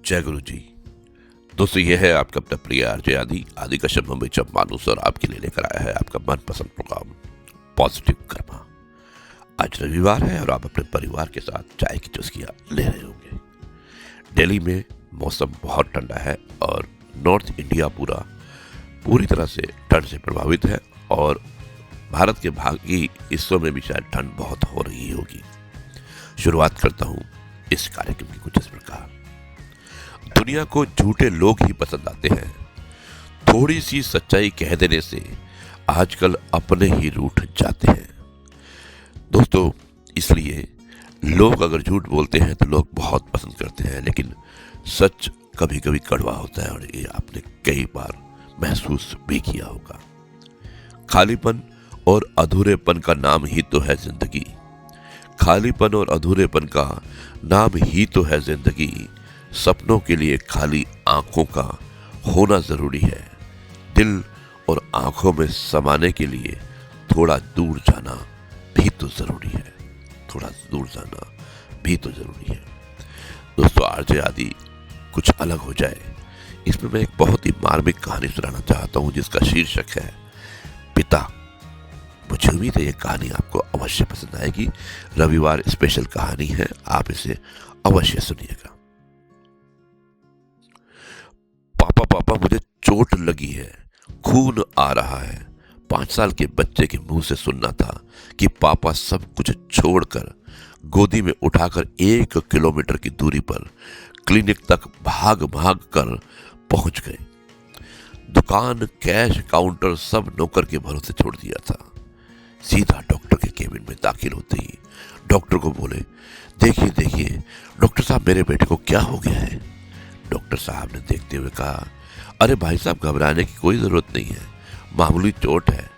जय गुरु जी। दोस्तों, ये है आपका अपना प्रिय आरजे आदि आदि कश्यप मुंबई चप मानुस और आपके लिए लेकर आया है आपका मनपसंद प्रोग्राम पॉजिटिव कर्मा। आज रविवार है और आप अपने परिवार के साथ चाय की चुस्कियां ले रहे होंगे। दिल्ली में मौसम बहुत ठंडा है और नॉर्थ इंडिया पूरी तरह से ठंड से प्रभावित है और भारत के बाकी हिस्सों में भी शायद ठंड बहुत हो रही होगी। शुरुआत करता हूँ इस कार्यक्रम की कुछ इस प्रकार। दुनिया को झूठे लोग ही पसंद आते हैं। थोड़ी सी सच्चाई कह देने से आजकल अपने ही रूठ जाते हैं। दोस्तों, इसलिए लोग अगर झूठ बोलते हैं तो लोग बहुत पसंद करते हैं, लेकिन सच कभी कभी कड़वा होता है और ये आपने कई बार महसूस भी किया होगा। खालीपन और अधूरेपन का नाम ही तो है जिंदगी। खालीपन और अधूरेपन का नाम ही तो है जिंदगी। सपनों के लिए खाली आंखों का होना जरूरी है। दिल और आंखों में समाने के लिए थोड़ा दूर जाना भी तो जरूरी है। थोड़ा दूर जाना भी तो जरूरी है। दोस्तों, आरजे आदि कुछ अलग हो जाए, इसमें मैं एक बहुत ही मार्मिक कहानी सुनाना चाहता हूं जिसका शीर्षक है पिता। मुझे उम्मीद है ये कहानी आपको अवश्य पसंद आएगी। रविवार स्पेशल कहानी है, आप इसे अवश्य सुनिएगा। पापा पापा मुझे चोट लगी है, खून आ रहा है। 5 साल के बच्चे के मुंह से सुनना था कि पापा सब कुछ छोड़कर गोदी में उठाकर 1 किलोमीटर की दूरी पर क्लिनिक तक भाग भाग कर पहुंच गए। दुकान, कैश काउंटर सब नौकर के भरोसे छोड़ दिया था। सीधा डॉक्टर के केबिन में दाखिल होते ही डॉक्टर को बोले, देखिए देखिए डॉक्टर साहब, मेरे बेटे को क्या हो गया है। डॉक्टर साहब ने देखते हुए कहा, अरे भाई साहब, घबराने की कोई जरूरत नहीं है, मामूली चोट है,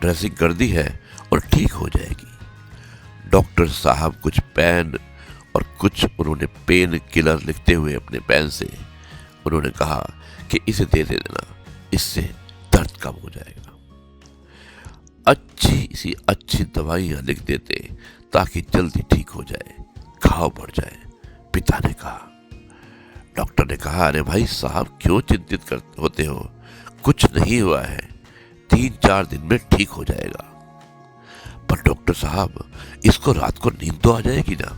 ड्रेसिंग कर दी है और ठीक हो जाएगी। डॉक्टर साहब कुछ पेन और कुछ उन्होंने पेन किलर लिखते हुए अपने पेन से उन्होंने कहा कि इसे दे देना, इससे दर्द कम हो जाएगा। अच्छी दवाइयां लिख देते ताकि जल्दी ठीक हो जाए, घाव बढ़ जाए। पिता ने कहा। डॉक्टर ने कहा, अरे भाई साहब, क्यों चिंतित होते हो, कुछ नहीं हुआ है, 3-4 दिन में ठीक हो जाएगा। पर डॉक्टर साहब, इसको रात को नींद तो आ जाएगी ना।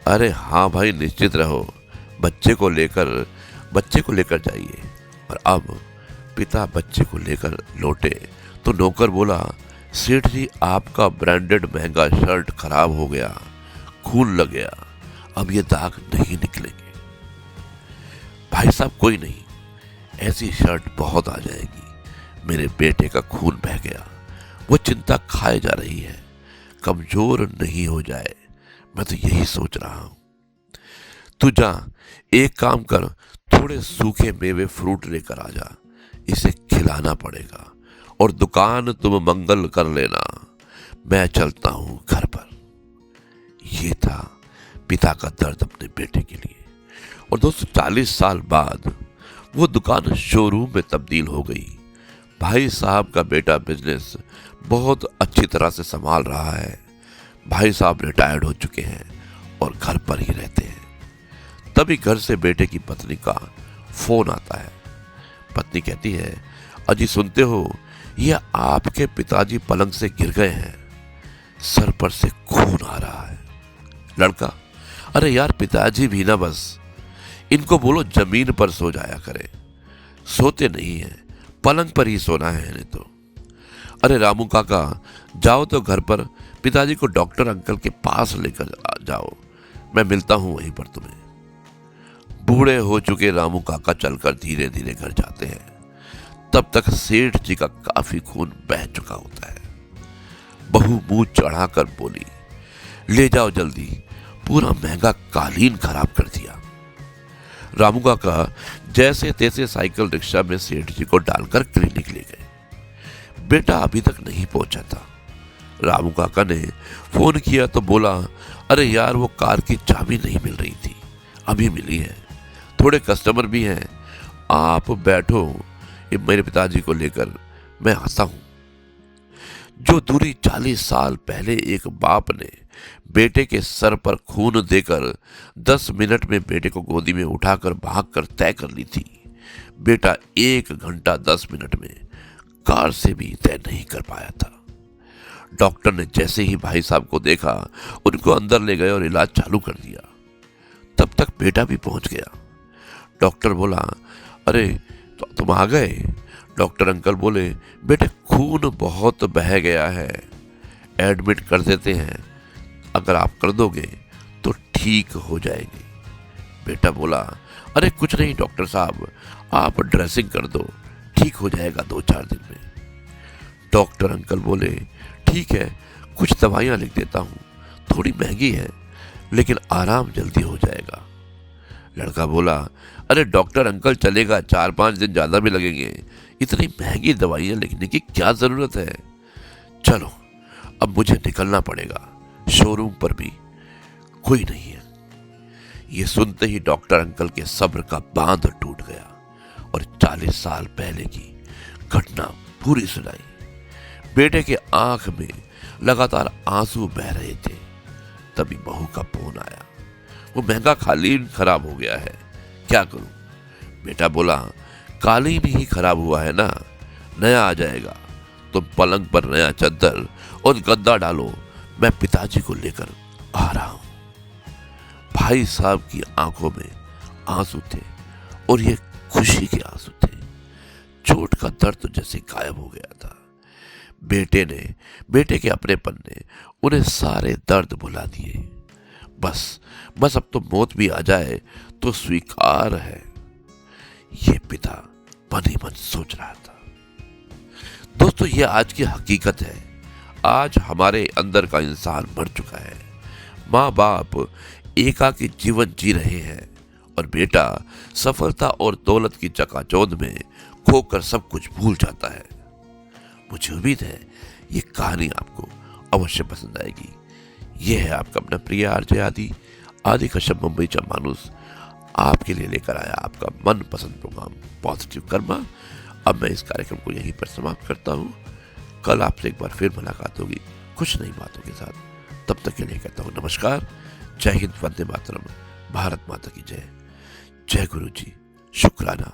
अरे हाँ भाई, निश्चित रहो, बच्चे को लेकर जाइए। और अब पिता बच्चे को लेकर लौटे तो नौकर बोला, सेठ जी, आपका ब्रांडेड महंगा शर्ट खराब हो गया, खून लग गया, अब ये दाग नहीं निकलेंगे। भाई साहब, कोई नहीं, ऐसी शर्ट बहुत आ जाएगी। मेरे बेटे का खून बह गया, वो चिंता खाए जा रही है, कमजोर नहीं हो जाए, मैं तो यही सोच रहा हूं। तू जा, एक काम कर, थोड़े सूखे मेवे फ्रूट लेकर आ जा, इसे खिलाना पड़ेगा। और दुकान तुम मंगल कर लेना, मैं चलता हूं घर पर। यह था पिता का दर्द अपने बेटे के लिए। और दोस्तों, 40 साल बाद वो दुकान शोरूम में तब्दील हो गई। भाई साहब का बेटा बिजनेस बहुत अच्छी तरह से संभाल रहा है। भाई साहब रिटायर्ड हो चुके हैं और घर पर ही रहते हैं। तभी घर से बेटे की पत्नी का फोन आता है। पत्नी कहती है, अजी सुनते हो, ये आपके पिताजी पलंग से गिर गए हैं, सर पर से खून आ रहा है। लड़का, अरे यार, पिताजी भी ना, बस इनको बोलो जमीन पर सो जाया करें, सोते नहीं है, पलंग पर ही सोना है इन्हें तो। अरे रामू काका, जाओ तो घर पर पिताजी को डॉक्टर अंकल के पास लेकर जाओ, मैं मिलता हूं वहीं पर तुम्हें। बूढ़े हो चुके रामू काका चलकर धीरे धीरे घर जाते हैं। तब तक सेठ जी का काफी खून बह चुका होता है। बहू मुंह चढ़ाकर बोली, ले जाओ जल्दी, पूरा महंगा कालीन खराब कर दिया। रामू काका जैसे तैसे साइकिल रिक्शा में सेठ जी को डालकर क्लिनिक ले गए। बेटा अभी तक नहीं पहुंचा था। रामू काका ने फोन किया तो बोला, अरे यार, वो कार की चाबी नहीं मिल रही थी, अभी मिली है, थोड़े कस्टमर भी हैं, आप बैठो, ये मेरे पिताजी को लेकर मैं आता हूं। जो दूरी 40 साल पहले एक बाप ने बेटे के सर पर खून देकर 10 मिनट में बेटे को गोदी में उठाकर भागकर तय कर ली थी, बेटा 1 घंटा 10 मिनट में कार से भी तय नहीं कर पाया था। डॉक्टर ने जैसे ही भाई साहब को देखा, उनको अंदर ले गए और इलाज चालू कर दिया। तब तक बेटा भी पहुंच गया। डॉक्टर बोला, अरे तो तुम आ गए। डॉक्टर अंकल बोले, बेटे खून बहुत बह गया है, एडमिट कर देते हैं, अगर आप कर दोगे तो ठीक हो जाएगी। बेटा बोला, अरे कुछ नहीं डॉक्टर साहब, आप ड्रेसिंग कर दो, ठीक हो जाएगा 2-4 दिन में। डॉक्टर अंकल बोले, ठीक है, कुछ दवाइयां लिख देता हूं, थोड़ी महंगी है लेकिन आराम जल्दी हो जाएगा। लड़का बोला, अरे डॉक्टर अंकल चलेगा, 4-5 दिन ज्यादा भी लगेंगे, इतनी महंगी दवाइयां लिखने की क्या जरूरत है। चलो अब मुझे निकलना पड़ेगा, शोरूम पर भी कोई नहीं है। ये सुनते ही डॉक्टर अंकल के सब्र का बांध टूट गया और 40 साल पहले की घटना पूरी सुनाई। बेटे के आंख में लगातार आंसू बह रहे थे। तभी बहू का फोन आया, वो महंगा कालीन खराब हो गया है, क्या करूं। बेटा बोला, कालीन ही खराब हुआ है ना, नया आ जाएगा, तुम पलंग पर नया चादर और गद्दा डालो, मैं पिताजी को लेकर आ रहा हूं। भाई साहब की आंखों में आंसू थे और ये खुशी के आंसू थे। चोट का दर्द तो जैसे गायब हो गया था। बेटे के अपनेपन ने उन्हें सारे दर्द भुला दिए। बस अब तो मौत भी आ जाए तो स्वीकार है, ये पिता मन ही मन सोच रहा था। दोस्तों, ये आज की हकीकत है। आज हमारे अंदर का इंसान मर चुका है। माँ बाप एकाकी जीवन जी रहे हैं और बेटा सफलता और दौलत की चकाचौंध में खोकर सब कुछ भूल जाता है। मुझे उम्मीद है ये कहानी आपको अवश्य पसंद आएगी। यह है आपका अपना प्रिय आरजे आदि कश्यप मुंबई चा मानुस आपके लिए लेकर आया आपका मनपसंद प्रोग्राम पॉजिटिव कर्मा। अब मैं इस कार्यक्रम को यहीं पर समाप्त करता हूँ। कल आपसे एक बार फिर मुलाकात होगी कुछ नई बातों के साथ। तब तक के लिए कहता हूँ नमस्कार, जय हिंद, वंदे मातरम, भारत माता की जय। जय गुरु जी, शुक्राना।